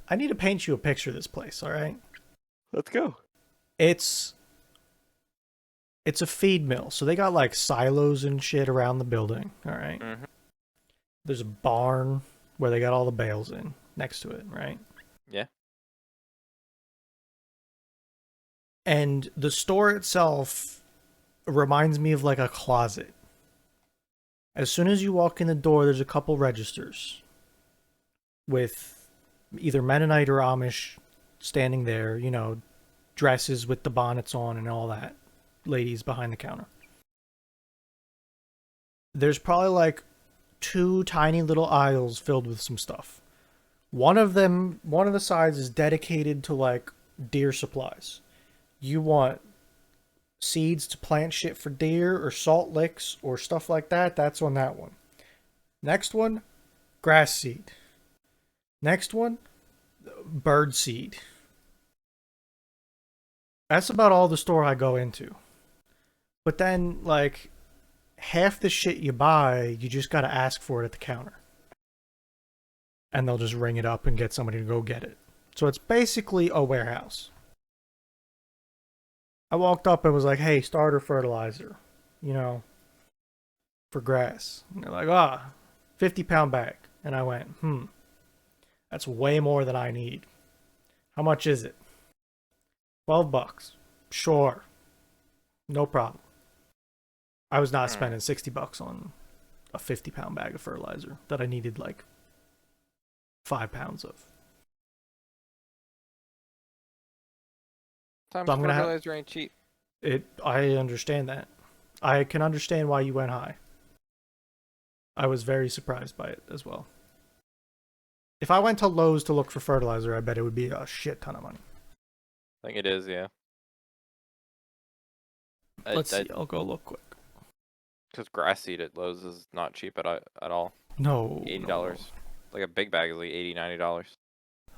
I need to paint you a picture of this place, all right? Let's go. It's it's a feed mill. So they got like silos and shit around the building, all right? Mm-hmm. There's a barn where they got all the bales in next to it, right? Yeah. And the store itself reminds me of like a closet. As soon as you walk in the door, there's a couple registers with either Mennonite or Amish standing there, you know, dresses with the bonnets on and all that. Ladies behind the counter. There's probably like two tiny little aisles filled with some stuff. One of the sides is dedicated to like deer supplies. You want seeds to plant shit for deer or salt licks or stuff like that, that's on that one. Next one, grass seed. Next one, bird seed. That's about all the store I go into. But then, like, half the shit you buy, you just gotta ask for it at the counter. And they'll just ring it up and get somebody to go get it. So it's basically a warehouse. I walked up and was like, hey, starter fertilizer, you know, for grass. And they're like, 50-pound bag. And I went, that's way more than I need. How much is it? $12. Sure. No problem. I was not spending $60 on a 50-pound bag of fertilizer that I needed like 5 pounds of. Sometimes So I'm gonna have fertilizer ain't cheap. it. I understand that. I can understand why you went high. I was very surprised by it as well. If I went to Lowe's to look for fertilizer, I bet it would be a shit ton of money. I think it is, yeah. Let's see. I'll go look quick. Because grass seed at Lowe's is not cheap at all. No. $80. Like a big bag is like $80,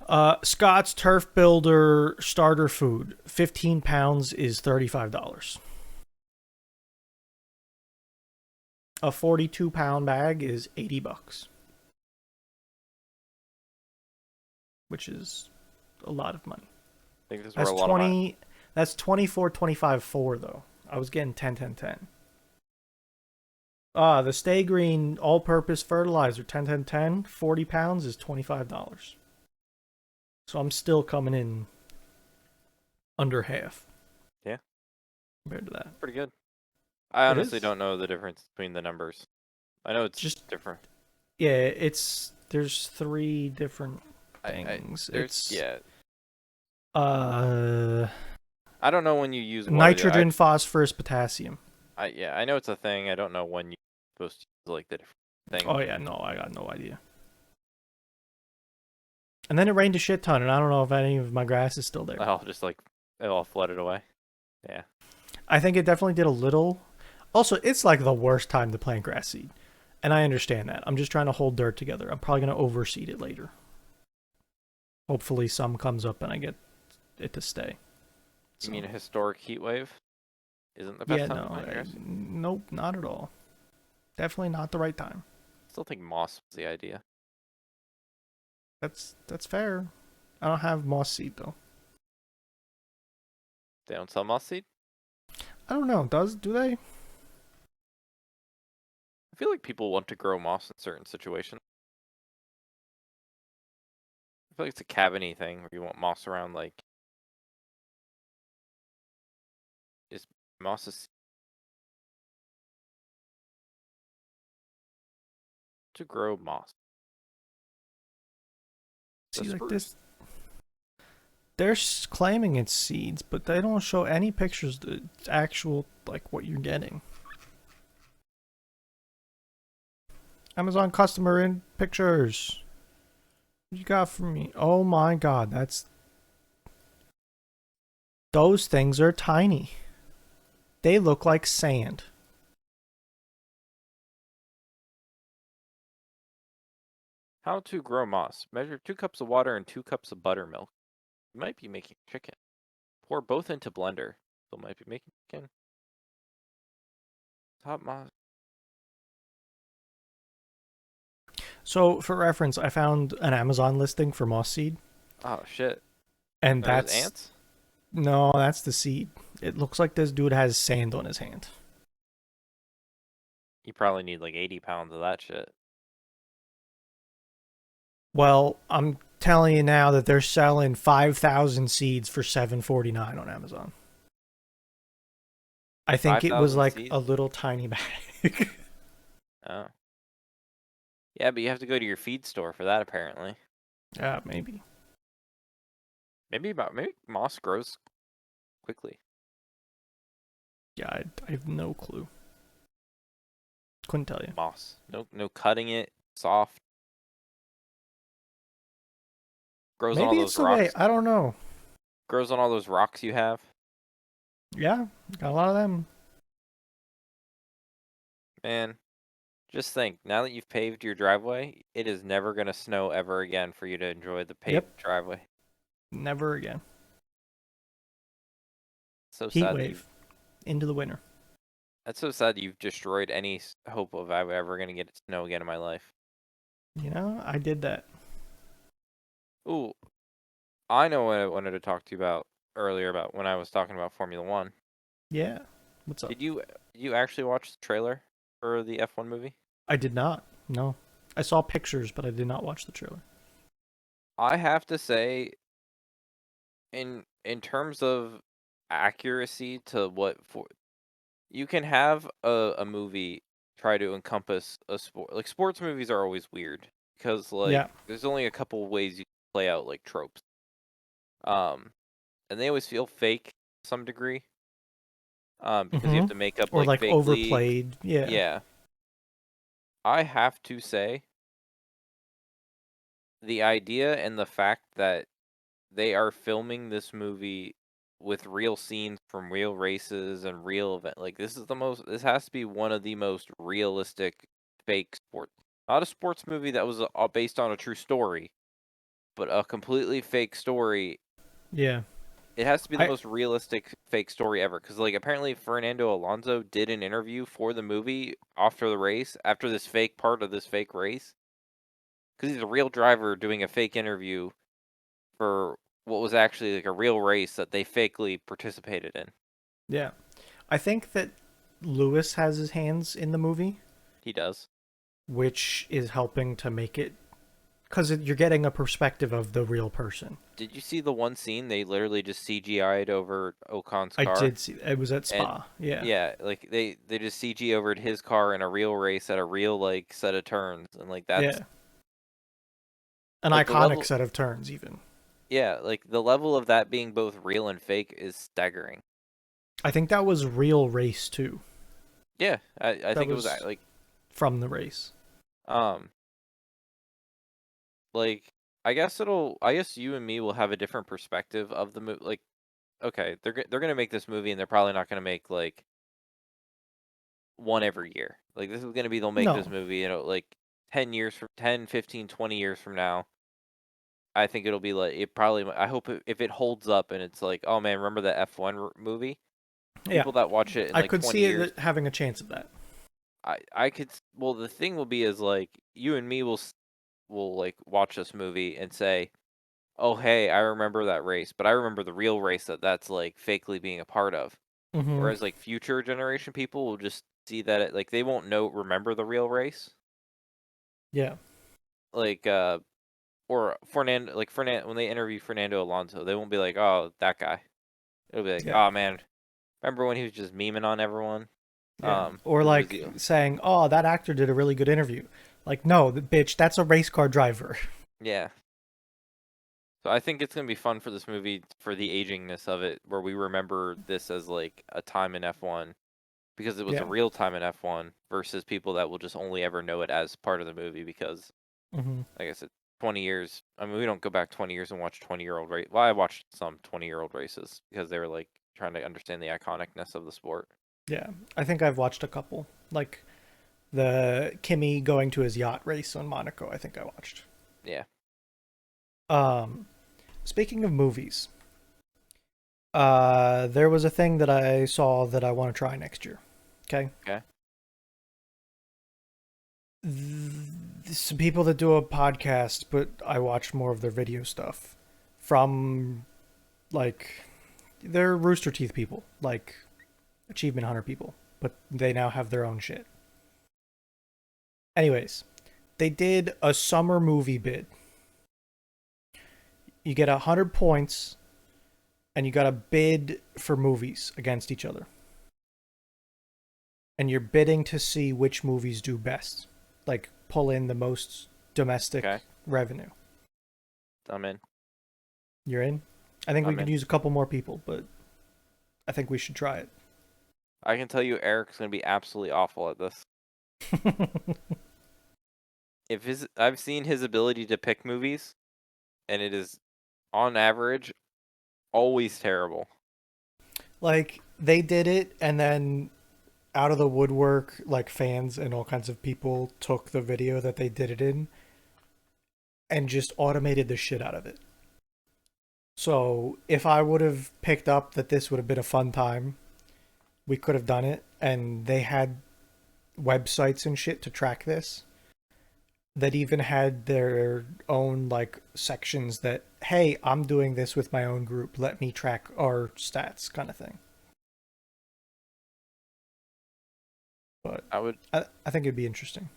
$90. Scott's Turf Builder starter food. 15 pounds is $35. A 42-pound bag is $80. Which is a lot of money. I think this is where a lot of money. That's 24, 25, 4 though. I was getting 10, 10, 10. The Stay Green all-purpose fertilizer, 10, 10, 10, 40 pounds is $25. So I'm still coming in under half. Yeah. Compared to that. Pretty good. I honestly don't know the difference between the numbers. I know it's just different. Yeah, there's 3 different things. I don't know when you use nitrogen, phosphorus, potassium. I know it's a thing. I don't know when you're supposed to use like the different things. Oh yeah, no, I got no idea. And then it rained a shit ton, and I don't know if any of my grass is still there. Oh, just like it all flooded away. Yeah. I think it definitely did a little. Also, it's like the worst time to plant grass seed. And I understand that. I'm just trying to hold dirt together. I'm probably going to overseed it later. Hopefully some comes up and I get it to stay. You mean a historic heat wave? Isn't the best time to plant grass? Nope, not at all. Definitely not the right time. Still think moss was the idea. That's fair. I don't have moss seed though. They don't sell moss seed? I don't know. Do they? I feel like people want to grow moss in certain situations. I feel like it's a cabin-y thing where you want moss around, like... Is moss a... To grow moss. See, like this... They're claiming it's seeds, but they don't show any pictures of actual, like, what you're getting. Amazon customer in pictures. You got from me? Oh my god, those things are tiny. They look like sand. How to grow moss. Measure 2 cups of water and 2 cups of buttermilk. You might be making chicken. Pour both into blender. Still might be making chicken. Top moss. So, for reference, I found an Amazon listing for moss seed, Oh shit. and Are those that's ants? no, that's the seed. It looks like this dude has sand on his hand. You probably need like 80 pounds of that shit. Well, I'm telling you now that they're selling 5,000 seeds for $7.49 on Amazon. I think it was 5,000 like seeds? a little tiny bag. Oh. Yeah, but you have to go to your feed store for that apparently. Yeah, maybe. Maybe moss grows quickly. Yeah, I have no clue. Couldn't tell you. Moss. No cutting it. Soft. Grows on all Maybe it's those the way. rocks. I don't know. Grows on all those rocks you have. Yeah, got a lot of them. Man, just think, now that you've paved your driveway, it is never gonna snow ever again for you to enjoy the paved Yep, driveway. never again. So Heat sad that you wave into the winter. that's so sad that you've destroyed any hope of I ever gonna get snow again in my life. You know, I did that. Ooh, I know what I wanted to talk to you about earlier about when I was talking about Formula One. Yeah. What's up? Did you actually watch the trailer for the F1 movie? I did not. No. I saw pictures, but I did not watch the trailer. I have to say, in terms of accuracy to what for you can have a movie try to encompass a sport. Like sports movies are always weird because like Yeah. there's only a couple ways you can play out like tropes. Um, and they always feel fake to some degree. Because you have Mm-hmm. to make up Or like like fake leagues. overplayed. Yeah. Yeah, I have to say the idea and the fact that they are filming this movie with real scenes from real races and real event. Like this has to be one of the most realistic fake sports. Not a sports movie that was based on a true story, but a completely fake story. Yeah. It has to be the I most realistic fake story ever cuz like apparently Fernando Alonso did an interview for the movie after the race, after this fake part of this fake race cuz he's a real driver doing a fake interview for what was actually like a real race that they fakely participated in. yeah. I think that Lewis has his hands in the movie, He does. which is helping to make it because you're getting a perspective of the real person. Did you see the one scene they literally just CGI'd over Ocon's I car? did see it was at And Spa. Yeah. yeah, like they just CG overed his car in a real race at a real like set of turns and like that's Yeah. An like the iconic level set of turns even. yeah, like the level of that being both real and fake is staggering. I think that was real race too. Yeah, I That think it was was like from the race. um like I guess you and me will have a different perspective of the movie. Like okay, they're gonna make this movie, and they're probably not gonna make like one every year. Like this is gonna be they'll make this No. movie, like 10 years from 10, 15, 20 years from now. I think it'll be like it probably. I hope if it holds up and it's like, oh man, remember the F1 movie? Yeah. People that watch it in I like could 20 see years, it having a chance of that. I could. Well, the thing will be is like you and me will like watch this movie and say, oh hey, I remember that race, but I remember the real race that's like fakely being a part of. Mm-hmm. Whereas like future generation people will just see that like they won't remember the real race. Yeah. Like or Fernando when they interview Fernando Alonso, they won't be like, "Oh, that guy." It'll be like, Yeah. "Oh man, remember when he was just memeing on everyone?" Yeah. Or Because it was like saying, "Oh, that actor did a really good interview." Like, no, the bitch, that's a race car driver. yeah. So I think it's gonna be fun for this movie for the agingness of it, where we remember this as like a time in F1 because it was a Yeah. real time in F1 versus people that will just only ever know it as part of the movie because, Mm-hmm. like I said, 20 years. I mean, we don't go back 20 years and watch 20-year-old race. Well, I watched some 20-year-old races because they were like trying to understand the iconicness of the sport. Yeah, I think I've watched a couple, like the Kimmy going to his yacht race on Monaco. I think I watched. Yeah. Um, Speaking of movies, there was a thing that I saw that I want to try next year. Okay, Okay. some people that do a podcast, but I watch more of their video stuff from like they're Rooster Teeth people, like Achievement Hunter people, but they now have their own shit. Anyways, they did a summer movie bid. You get 100 points, and you got to bid for movies against each other. And you're bidding to see which movies do best, like pull in the most domestic Okay. revenue. I'm in. You're in? I think we I'm could in. use a couple more people, but I think we should try it. I can tell you, Eric's gonna be absolutely awful at this. I've seen his ability to pick movies, and it is, on average, always terrible. Like they did it, and then out of the woodwork, like fans and all kinds of people took the video that they did it in and just automated the shit out of it. So if I would have picked up that this would have been a fun time, we could have done it. And they had websites and shit to track this that even had their own like sections that, hey, I'm doing this with my own group. Let me track our stats, kind of thing. But I would. I think it'd be interesting.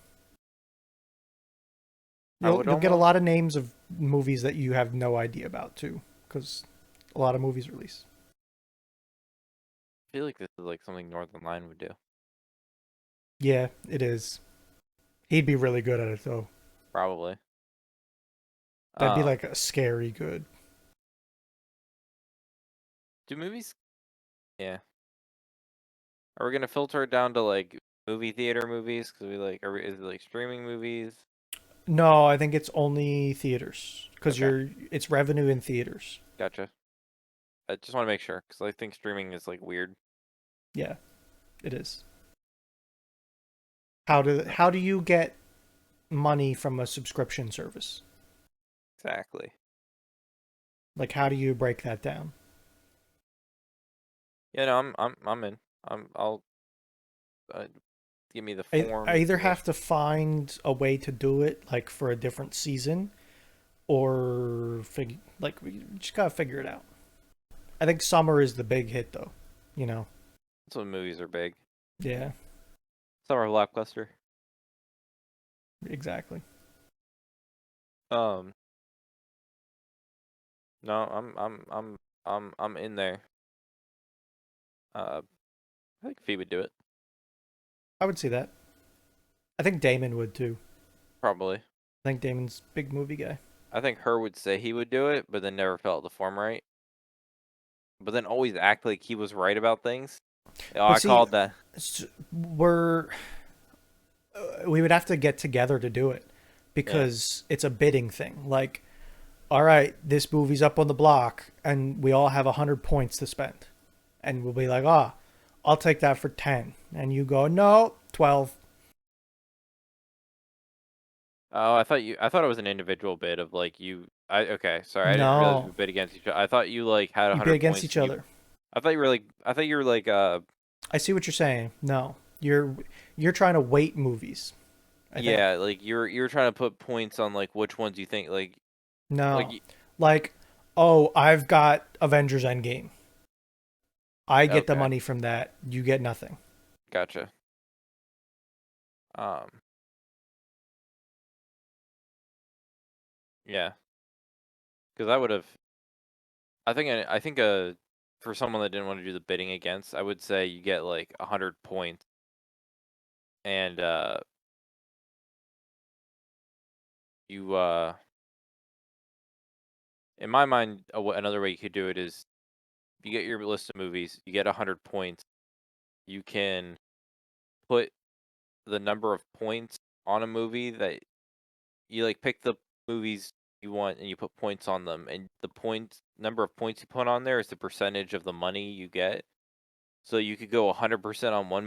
I You'll would you'll get a almost lot of names of movies that you have no idea about too, because a lot of movies release. feel like this is like something Northern Line would do. Yeah, it is. He'd be really good at it though. Probably. That'd be Um, like a scary good. do movies? Yeah. Are we gonna filter it down to like movie theater movies? Cause is it like streaming movies? No, I think it's only theaters because Okay, it's revenue in theaters. gotcha. I just want to make sure, cause I think streaming is like weird. Yeah, it is. Uh, How do you get money from a subscription service? Exactly. Like how do you break that down? Yeah, no, I'm in. I'll uh, give me the I forms either and the. have to find a way to do it like for a different season or like we just gotta figure it out. I think summer is the big hit though. You know. That's when movies are big. Yeah, Summer blockbuster. exactly. Um, no, I'm in there. Uh, I think Fee would do it. I would see that. I think Damon would too. Probably. I think Damon's a big movie guy. I think her would say he would do it, but then never felt the form right. But then always act like he was right about things. Oh, But I see, called that. we're we would have to get together to do it Yeah, because it's a bidding thing. Like, all right, this movie's up on the block, and we all have 100 points to spend, and we'll be like, ah, I'll take that for 10, and you go, no, 12. oh, I thought it was an individual bid of like you. Okay, sorry, I didn't realize we No, bid against each other. I thought you like had you bid 100 against points each and you. other. I thought you were like I see what you're saying. No, you're trying to weight movies. I think. yeah, like you're trying to put points on like which ones you think like No, like, oh, I've got Avengers Endgame. I get the okay, money from that. You get nothing. gotcha. Um, yeah, because I would have. I think for someone that didn't want to do the bidding against, I would say you get like 100 points, and you in my mind, another way you could do it is you get your list of movies, you get 100 points, you can put the number of points on a movie that you like pick the movies you want and you put points on them, and the number of points you put on there is the percentage of the money you get. So you could go 100% on one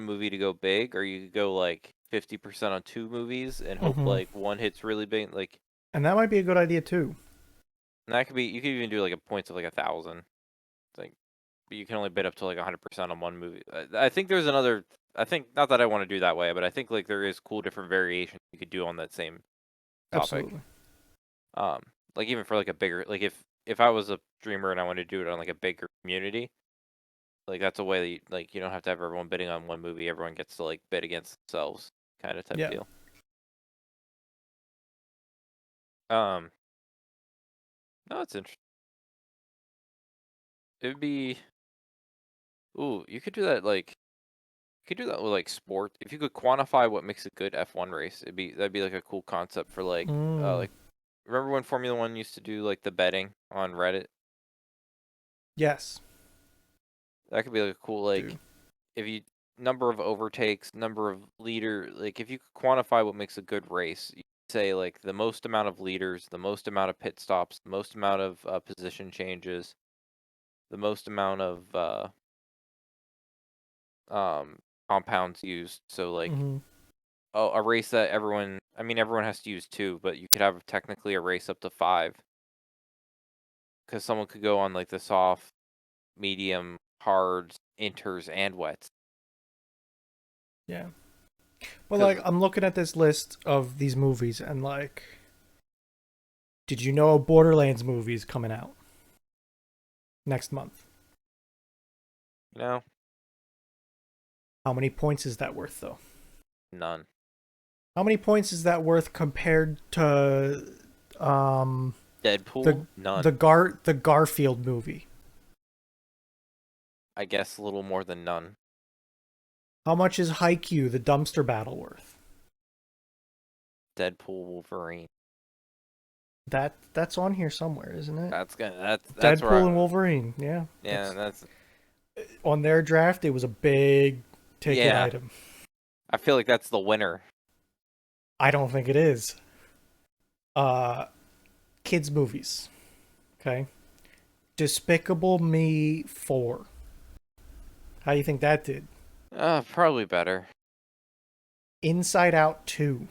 movie to go big, or you could go like 50% on two movies and hope Mm-hmm. like one hits really big. Like, And that might be a good idea too. and that could be, you could even do like a points of like 1,000. Like, but you can only bid up to like 100% on one movie. I think there's another. I think not that I want to do that way, but I think like there is cool different variations you could do on that same topic. Absolutely. Um, like even for like a bigger, like if I was a streamer and I wanted to do it on like a bigger community, like that's a way that you don't have to have everyone bidding on one movie. Everyone gets to like bid against themselves, kind of type Yeah. deal. Um, no, it's interesting. It would be. Ooh, you could do that like. You could do that with like sport. If you could quantify what makes a good F1 race, that'd be like a cool concept for Mm. like remember when Formula One used to do like the betting on Reddit? Yes. That could be like a cool Do. like if you number of overtakes, number of like if you could quantify what makes a good race, you could say like the most amount of leaders, the most amount of pit stops, the most amount of position changes, the most amount of um compounds used. So like Mm-hmm. oh, a race that everyone has to use two, but you could have technically a race up to five because someone could go on like the soft, medium, hards, inters, and wets. Yeah. Well, like Because I'm looking at this list of these movies, and like, did you know a Borderlands movie is coming out next month? you know, How many points is that worth, though? none. How many points is that worth compared to um Deadpool, none. the Garfield movie? I guess a little more than none. How much is Haikyuu, the dumpster battle, worth? Deadpool, Wolverine. That's on here somewhere, isn't it? That's where Deadpool and Wolverine. Yeah, yeah, that's that's on their draft. It was a big ticket yeah. item. I feel like that's the winner. I don't think it is. Uh, kids movies. Okay. Despicable Me 4. How do you think that did? Probably better. Inside Out 2.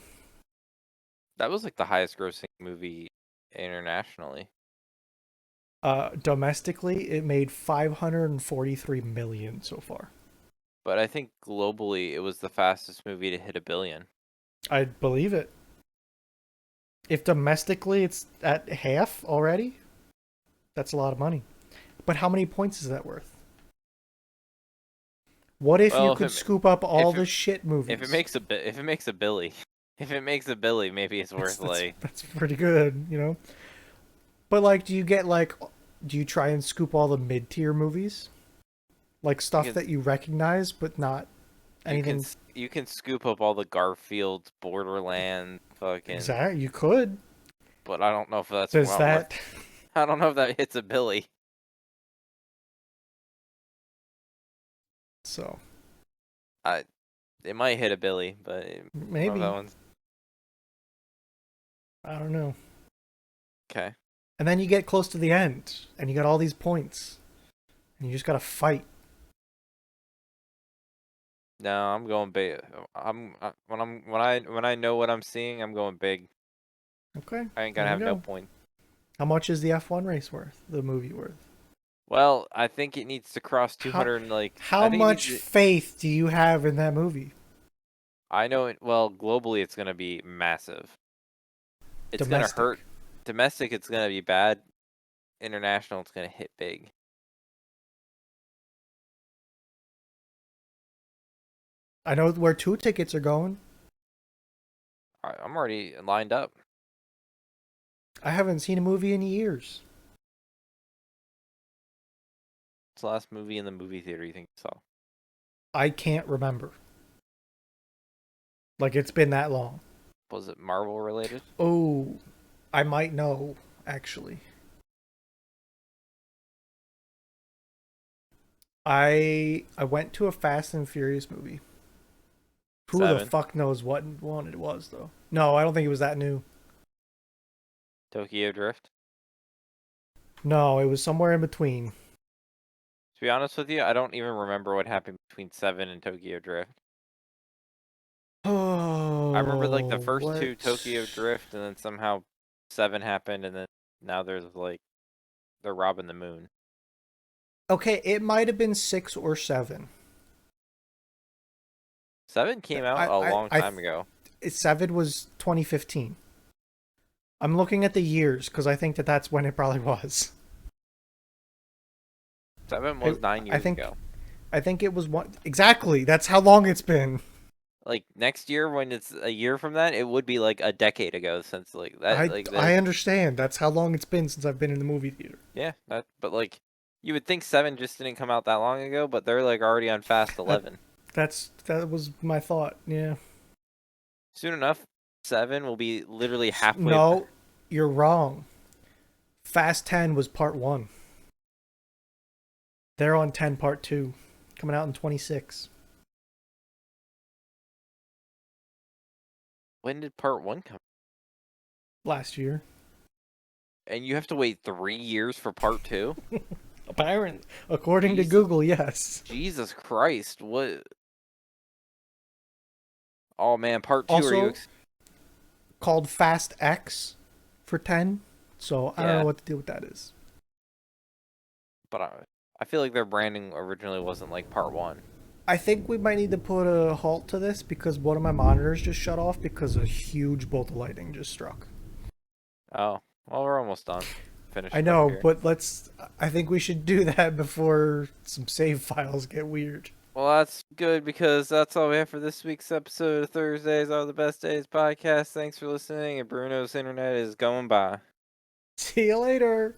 That was like the highest grossing movie internationally. Domestically, it made 543 million so far. But I think globally it was the fastest movie to hit 1 billion. I believe it. If domestically it's at half already, that's a lot of money. But how many points is that worth? What if you Well, could scoop up all if it the shit if it movies? makes if it makes a billy, if it makes a billy, maybe it's That's worth that's like that's pretty good, you know. But like, do you try and scoop all the mid tier movies, like stuff because that you recognize but not anything? you can scoop up all the Garfield, Borderland, fucking. Exact. You could. But I don't know if that's Does well worth. that? I don't know if that hits a billy. So I it might hit a billy, but I don't know if that maybe, one's I don't know. okay. And then you get close to the end, and you got all these points, and you just gotta fight. No, I'm going big. When I know what I'm seeing, I'm going big. Okay, I ain't gonna there you have no go. point. How much is the F1 race worth? The movie worth? Well, I think it needs to cross How 200. Like how I think it needs much to. faith do you have in that movie? I know it. Well, globally, it's gonna be massive. It's gonna hurt. Domestic. Domestic, it's gonna be bad. International, it's gonna hit big. I know where two tickets are going. I'm already lined up. I haven't seen a movie in years. What's the last movie in the movie theater you think you saw? I can't remember. Like it's been that long. Was it Marvel related? Oh, I might know actually. I went to a Fast and Furious movie. Who the 7. fuck knows what one it was though? No, I don't think it was that new. Tokyo Drift. No, it was somewhere in between. To be honest with you, I don't even remember what happened between 7 and Tokyo Drift. I remember like the Oh, first what? two Tokyo Drift, and then somehow 7 happened, and then now there's like they're robbing the moon. Okay, it might have been 6 or 7. 7 came out a long time ago. 7 was 2015. I'm looking at the years because I think that's when it probably was. 7 was 9 I years think ago. I think it was one exactly. That's how long it's been. Like next year, when it's a year from that, it would be like a decade ago since like that. I Like I that. understand. That's how long it's been since I've been in the movie theater. Yeah. That. But like, you would think 7 just didn't come out that long ago, but they're like already on Fast That 11. that was my thought. Yeah. Soon enough, 7 will be literally halfway. No, you're wrong. Fast 10 was part 1. They're on 10 part 2 coming out in 26 When did part 1 come? last year. And you have to wait 3 years for part 2? Apparently, according to Jesus, Google, yes. Jesus Christ! What? Oh man, part 2. Are you? Also called Fast X for 10. So I don't know Yeah, what the deal with that is. but I feel like their branding originally wasn't like part 1. I think we might need to put a halt to this because one of my monitors just shut off because a huge bolt of lightning just struck. Oh, well, we're almost done. I Finishing up know, here. but I think we should do that before some save files get weird. Well, that's good because that's all we have for this week's episode of Thursdays Are the Best Days podcast. Thanks for listening, and Bruno's internet is going by. See you later.